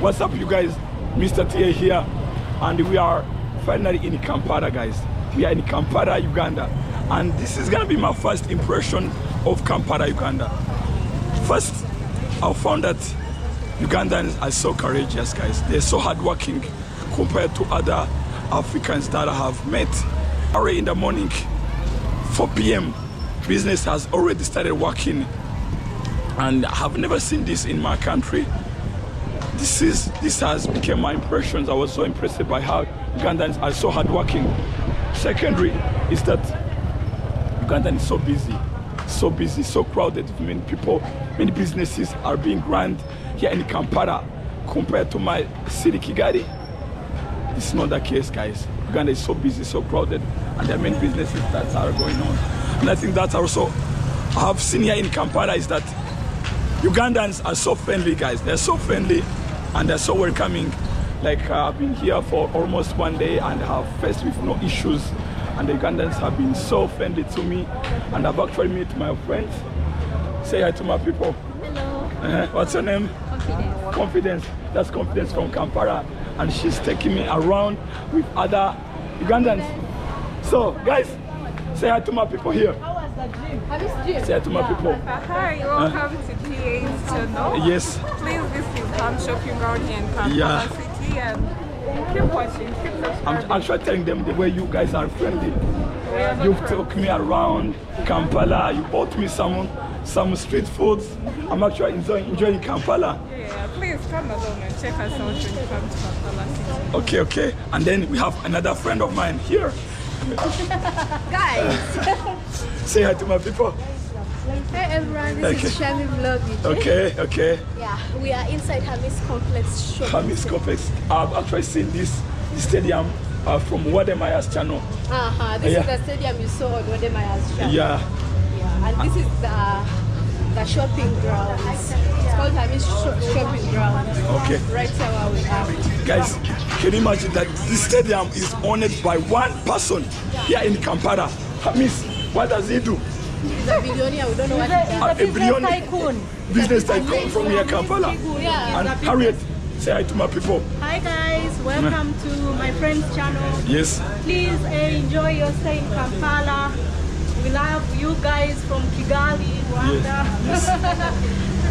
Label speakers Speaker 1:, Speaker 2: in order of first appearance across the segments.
Speaker 1: What's up, you guys? Mr. T here, and we are finally in Kampala, guys. We are in Kampala, Uganda, and this is gonna be my first impression of Kampala, Uganda. First, I found that Ugandans are so courageous, guys. They're so hardworking compared to other Africans that I have met. Already in the morning, 4 p.m., business has already started working, and I have never seen this in my country. This has become my impressions. I was so impressed by how Ugandans are so hardworking. Secondary is that Uganda is so busy, so crowded. Many people, many businesses are being run here in Kampala compared to my city, Kigali. It's not the case, guys. Uganda is so busy, so crowded, and there are many businesses that are going on. And I think that's also I have seen here in Kampala is that Ugandans are so friendly, guys. They're so friendly and they're so welcoming. Like I've been here for almost 1 day and have faced with no issues. And the Ugandans have been so friendly to me. And I've actually met my friends. Say hi to my people.
Speaker 2: Hello.
Speaker 1: What's your name?
Speaker 2: Confidence.
Speaker 1: Confidence. That's Confidence from Kampala. And she's taking me around with other Ugandans. So, guys, say hi to my people here. Say hi to my people.
Speaker 3: Hi, welcome to GA's channel.
Speaker 1: Yes.
Speaker 3: Please visit Ham Shopping around here in Kampala City and keep watching, keep subscribing.
Speaker 1: I'm actually telling them the way you guys are friendly. You've took me around Kampala, you bought me some street foods. I'm actually enjoying Kampala.
Speaker 3: Yeah, please come along and check us out when you come to Kampala City.
Speaker 1: Okay. And then we have another friend of mine here.
Speaker 2: Guys!
Speaker 1: Say hi to my people.
Speaker 2: Hey everyone, this is Shami vlogging.
Speaker 1: Okay.
Speaker 2: Yeah, we are inside Hamis Complex shopping.
Speaker 1: Hamis Complex. I've actually seen this stadium from Wademaya's channel.
Speaker 2: This is the stadium you saw on Wademaya's channel.
Speaker 1: Yeah.
Speaker 2: And this is the shopping grounds. It's called Hamis Shopping Grounds.
Speaker 1: Okay.
Speaker 2: Right here where we are.
Speaker 1: Guys, can you imagine that this stadium is owned by one person here in Kampala? Hamis, what does he do?
Speaker 2: He's a billionaire, we don't know what he does.
Speaker 1: A billionaire business tycoon from here, Kampala.
Speaker 2: Yeah.
Speaker 1: And Harriet, say hi to my people.
Speaker 4: Hi guys, welcome to my friend's channel.
Speaker 1: Yes.
Speaker 4: Please enjoy your stay in Kampala. We love you guys from Kigali, Rwanda.
Speaker 1: Yes.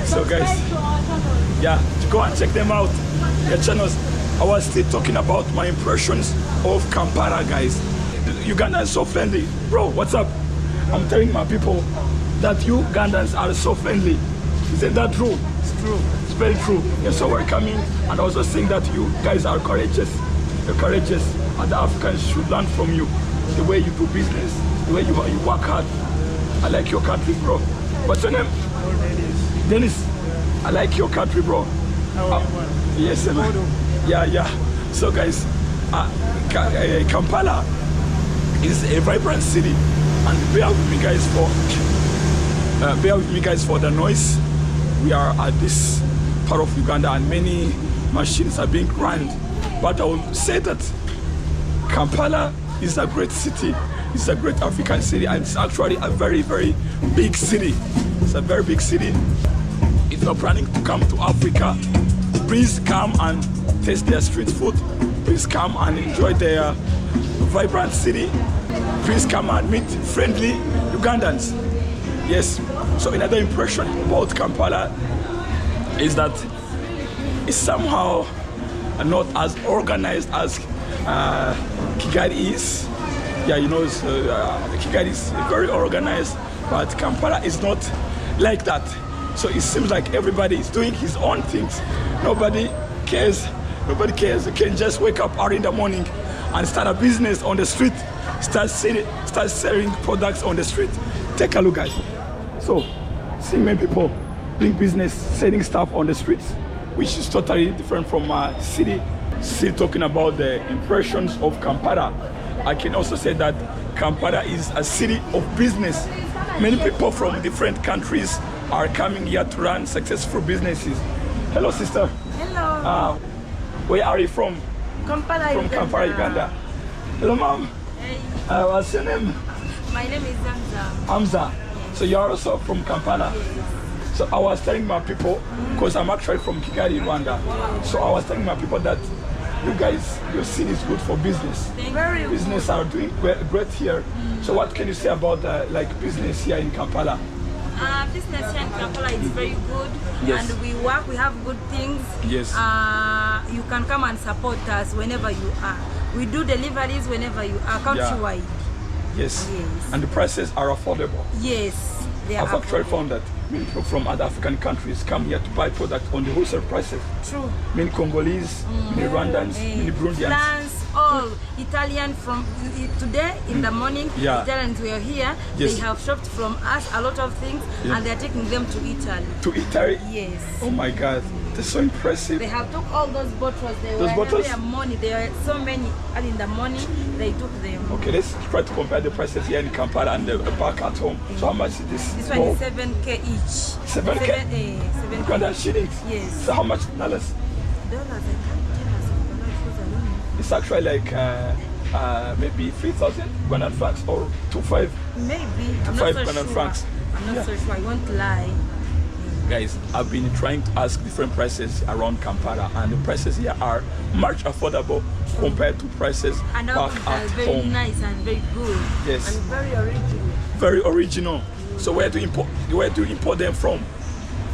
Speaker 1: So guys,
Speaker 4: Subscribe to our channel.
Speaker 1: yeah, go and check them out. Their channels. I was still talking about my impressions of Kampala, guys. Uganda is so friendly. Bro, what's up? I'm telling my people that Ugandans are so friendly. Isn't that true? It's true. It's very true. You're so welcoming, and also saying that you guys are courageous. You're courageous, and the Africans should learn from you. The way you do business, the way you work hard. I like your country, bro. What's your name? Dennis. I like your country, bro. Yes, man. Yeah. So guys, Kampala is a vibrant city, and bear with me guys for the noise. We are at this part of Uganda and many machines are being run, but I will say that Kampala is a great city. It's a great African city, and it's actually a very, very big city. It's a very big city. If you're planning to come to Africa, please come and taste their street food. Please come and enjoy their vibrant city. Please come and meet friendly Ugandans. Yes. So another impression about Kampala is that it's somehow not as organized as Kigali is. Yeah, you know, Kigali is very organized, but Kampala is not like that. So it seems like everybody is doing his own things. Nobody cares. Nobody cares. You can just wake up early in the morning and start a business on the street. Start selling products on the street. Take a look, guys. So, seeing many people doing business, selling stuff on the streets, which is totally different from my city. Still talking about the impressions of Kampala. I can also say that Kampala is a city of business. Many people from different countries are coming here to run successful businesses. Hello, sister.
Speaker 4: Hello.
Speaker 1: Where are you from?
Speaker 4: Kampala,
Speaker 1: From Kampala, Uganda. Hello, mom.
Speaker 4: Hey.
Speaker 1: What's your name?
Speaker 4: My name is Zamzam.
Speaker 1: Hamza. So you're also from Kampala. So I was telling my people, because I'm actually from Kigali, Rwanda. So I was telling my people that you guys, your city is good for business. Business are doing great here. So what can you say about like business here in Kampala?
Speaker 5: Business here in Kampala is very good,
Speaker 1: Yes.
Speaker 5: and we work, we have good things.
Speaker 1: Yes.
Speaker 5: You can come and support us whenever you are. We do deliveries whenever you are, countrywide.
Speaker 1: Yes.
Speaker 5: Yes.
Speaker 1: And the prices are affordable.
Speaker 5: Yes, they are
Speaker 1: I've actually
Speaker 5: affordable.
Speaker 1: found that many people from other African countries come here to buy products on the wholesale prices.
Speaker 5: True.
Speaker 1: Many Congolese, many Rwandans, many Burundians.
Speaker 5: France, all Italian from today in the morning.
Speaker 1: Yeah.
Speaker 5: Italians were here.
Speaker 1: Yes.
Speaker 5: They have shopped from us a lot of things, and they are taking them to Italy.
Speaker 1: To Italy?
Speaker 5: Yes.
Speaker 1: Oh my God, that's so impressive.
Speaker 5: They have took all those bottles. They
Speaker 1: Those
Speaker 5: were
Speaker 1: bottles?
Speaker 5: Their money. There were so many, and in the morning they took them.
Speaker 1: Okay, let's try to compare the prices here in Kampala and back at home. So how much is this?
Speaker 5: This one is 7K each.
Speaker 1: 7K?
Speaker 5: 7K.
Speaker 1: Rwandan shillings?
Speaker 5: Yes.
Speaker 1: So how much dollars?
Speaker 5: Dollars, I can't tell us.
Speaker 1: It's actually like maybe 3,000 Rwandan francs or 2,500.
Speaker 5: Maybe. I'm
Speaker 1: Five
Speaker 5: not so
Speaker 1: Rwandan
Speaker 5: sure.
Speaker 1: francs.
Speaker 5: I'm not so sure. I won't lie.
Speaker 1: Guys, I've been trying to ask different prices around Kampala, and the prices here are much affordable compared to prices
Speaker 5: And
Speaker 1: back
Speaker 5: our food
Speaker 1: at
Speaker 5: is very
Speaker 1: home.
Speaker 5: nice and very good.
Speaker 1: Yes.
Speaker 5: And very original.
Speaker 1: Very original. So where do you import them from?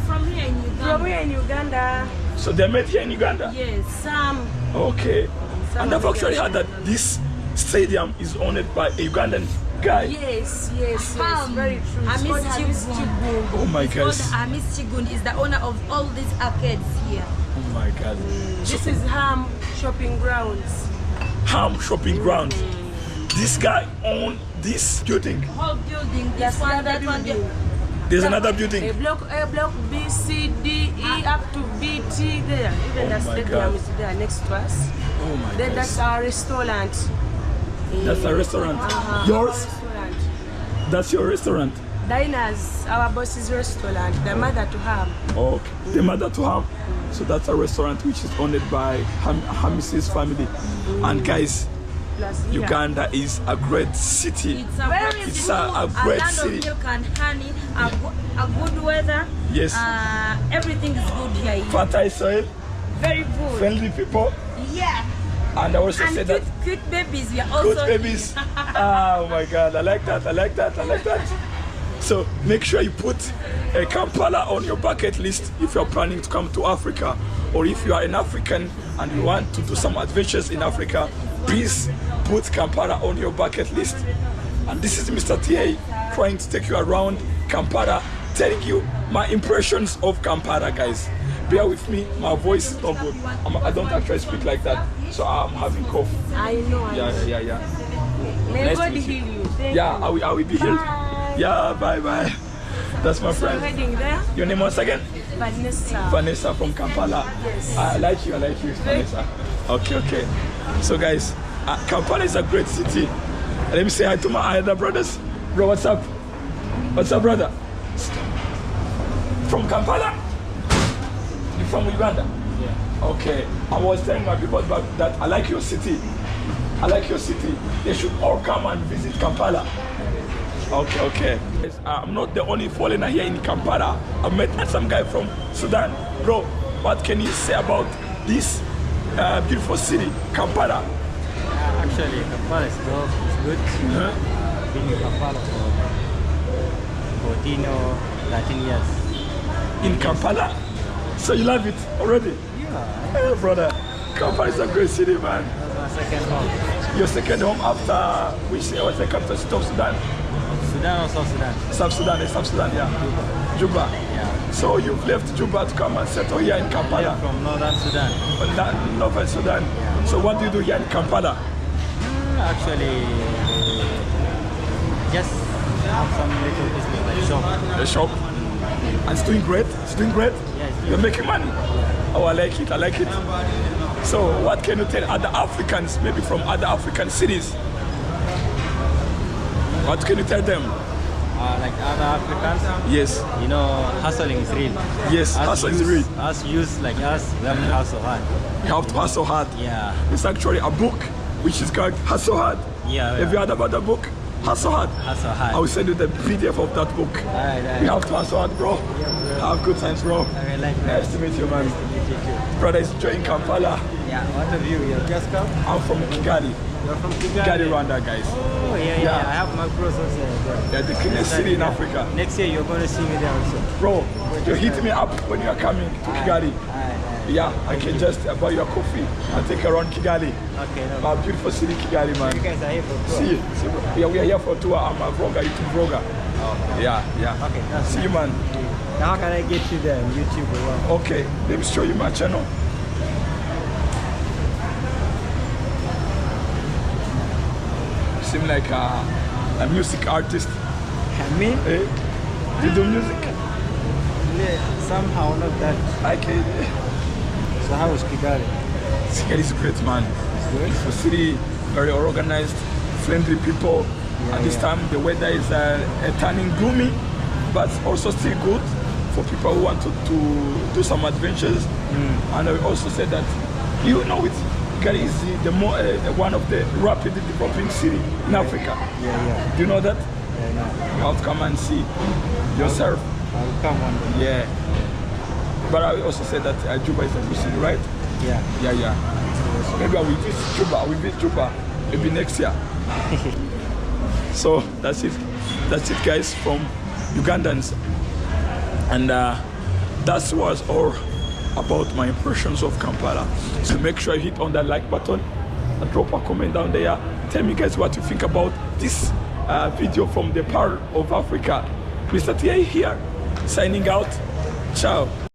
Speaker 5: From here in Uganda.
Speaker 4: From here in Uganda,
Speaker 1: So they're made here in Uganda?
Speaker 5: Yes.
Speaker 4: some
Speaker 1: Okay.
Speaker 5: Some
Speaker 1: And I've
Speaker 5: of
Speaker 1: actually
Speaker 5: them.
Speaker 1: heard that this stadium is owned by a Ugandan guy.
Speaker 4: yes, very true. It's called
Speaker 5: Hamis Chigun.
Speaker 1: Oh my
Speaker 5: It's
Speaker 1: gosh.
Speaker 5: called Hamis Chigun is the owner of all these arcades here.
Speaker 1: Oh my God.
Speaker 4: This is Ham shopping grounds.
Speaker 1: Ham shopping ground. This guy owned this building.
Speaker 5: Whole building, this
Speaker 4: That's
Speaker 5: one,
Speaker 4: another
Speaker 5: that one.
Speaker 4: building.
Speaker 1: There's another building.
Speaker 4: A block B, C, D, E up to BT there. Even the
Speaker 1: Oh my
Speaker 4: stadium
Speaker 1: God.
Speaker 4: is there next to us.
Speaker 1: Oh my
Speaker 4: Then
Speaker 1: God.
Speaker 4: that's our restaurant.
Speaker 1: That's a restaurant. Yours?
Speaker 4: Our restaurant.
Speaker 1: That's your restaurant.
Speaker 4: Diners, our boss's restaurant, the mother to Ham.
Speaker 1: Okay. The mother to Ham. So that's a restaurant which is owned by Hamis's family. And guys,
Speaker 4: Plus here.
Speaker 1: Uganda is a great city.
Speaker 5: It's a very
Speaker 1: It's
Speaker 5: good,
Speaker 1: a great
Speaker 5: land
Speaker 1: city.
Speaker 5: of milk and honey, a good weather.
Speaker 1: Yes.
Speaker 5: Everything is good here.
Speaker 1: Fertile soil,
Speaker 5: Very good.
Speaker 1: friendly people,
Speaker 5: Yeah.
Speaker 1: and I also
Speaker 5: And
Speaker 1: say
Speaker 5: cute,
Speaker 1: that
Speaker 5: cute babies. We are also
Speaker 1: good babies. Oh my God, I like that, I like that, I like that. So make sure you put Kampala on your bucket list if you're planning to come to Africa, or if you are an African and you want to do some adventures in Africa, please put Kampala on your bucket list. And this is Mr. TA trying to take you around Kampala, telling you my impressions of Kampala, guys. Bear with me, my voice is not good. I don't actually speak like that, so I'm having cough.
Speaker 4: I know.
Speaker 1: Yeah.
Speaker 4: May
Speaker 1: Nice to
Speaker 4: God
Speaker 1: meet you.
Speaker 4: heal you. Thank
Speaker 1: Yeah,
Speaker 4: you.
Speaker 1: I will be healed. Yeah, bye. That's my
Speaker 4: So
Speaker 1: friend.
Speaker 4: heading there,
Speaker 1: Your name once again?
Speaker 4: Vanessa.
Speaker 1: Vanessa from Kampala.
Speaker 4: Yes.
Speaker 1: I like you, Vanessa. Okay. So guys, Kampala is a great city. Let me say hi to my other brothers. Bro, what's up? What's up, brother? From Kampala? You from Uganda? Yeah. Okay. I was telling my people that I like your city. They should all come and visit Kampala. Okay. Yes, I'm not the only foreigner here in Kampala. I met some guy from Sudan. Bro, what can you say about this beautiful city, Kampala?
Speaker 6: Actually, Kampala is good. Been in Kampala for 14 or 13 years.
Speaker 1: In Kampala? So you love it already?
Speaker 6: Yeah,
Speaker 1: Hey, brother, Kampala is a great city, man.
Speaker 6: that's my second home.
Speaker 1: Your second home after, which was the capital city of Sudan?
Speaker 6: Sudan or South Sudan?
Speaker 1: South Sudan, yeah. Juba.
Speaker 6: Yeah.
Speaker 1: So you've left Juba to come and settle here in Kampala?
Speaker 6: From Northern Sudan.
Speaker 1: Northern Sudan. So what do you do here in Kampala?
Speaker 6: Actually, just have some little business like shop.
Speaker 1: The shop. And it's doing great?
Speaker 6: Yeah, it's doing
Speaker 1: You're making money? Oh, I like it. So what can you tell other Africans, maybe from other African cities? What can you tell them?
Speaker 6: Like other Africans,
Speaker 1: Yes.
Speaker 6: you know, hustling is real.
Speaker 1: Yes, hustle is real.
Speaker 6: Us youth like us, we have to hustle hard.
Speaker 1: You have to hustle hard.
Speaker 6: Yeah.
Speaker 1: It's actually a book which is called Hustle Hard.
Speaker 6: Yeah.
Speaker 1: Have you heard about the book? Hustle Hard.
Speaker 6: Hustle hard.
Speaker 1: I will send you the PDF of that book.
Speaker 6: Alright.
Speaker 1: We have to hustle hard, bro. Have good times, bro.
Speaker 6: I like
Speaker 1: Nice to meet you, man.
Speaker 6: Nice to meet you too.
Speaker 1: Brother is enjoying Kampala.
Speaker 6: Yeah, what of you? You just come?
Speaker 1: I'm from Kigali.
Speaker 6: You're from Kigali?
Speaker 1: Kigali Rwanda, guys.
Speaker 6: Oh, yeah. I have my bros also there.
Speaker 1: Yeah, the cleanest city in Africa.
Speaker 6: Next year you're going to see me there also.
Speaker 1: Bro, you hit me up when you are coming to Kigali.
Speaker 6: Aye.
Speaker 1: Yeah, I can just buy your coffee and take you around Kigali.
Speaker 6: Okay, no.
Speaker 1: My beautiful city, Kigali, man.
Speaker 6: You guys are here for tour.
Speaker 1: See you. Yeah, we are here for a tour. I'm a vlogger, YouTube vlogger.
Speaker 6: Oh,
Speaker 1: Yeah.
Speaker 6: okay. That's
Speaker 1: See you,
Speaker 6: nice.
Speaker 1: man.
Speaker 6: Now how can I get you there on YouTube or what?
Speaker 1: Okay, let me show you my channel. You seem like a music artist.
Speaker 6: Me?
Speaker 1: Eh? You do music?
Speaker 6: Yeah, somehow not that.
Speaker 1: Okay.
Speaker 6: So how is Kigali?
Speaker 1: Kigali is great, man. Beautiful city, very organized, friendly people. At this time, the weather is turning gloomy, but also still good for people who want to do some adventures. And I also said that, you know, Kigali is the more one of the rapidly developing city in Africa.
Speaker 6: Yeah.
Speaker 1: Do you know that?
Speaker 6: Yeah, I know.
Speaker 1: You have to come and see yourself.
Speaker 6: I'll come one day.
Speaker 1: Yeah. But I also said that Juba is a good city, right?
Speaker 6: Yeah.
Speaker 1: Yeah. Maybe I will visit Juba. I will visit Juba maybe next year. So that's it. That's it, guys, from Ugandans. And that was all about my impressions of Kampala. So make sure you hit on that like button and drop a comment down there. Tell me, guys, what you think about this video from the Pearl of Africa. Mr. T.A. here, signing out. Ciao.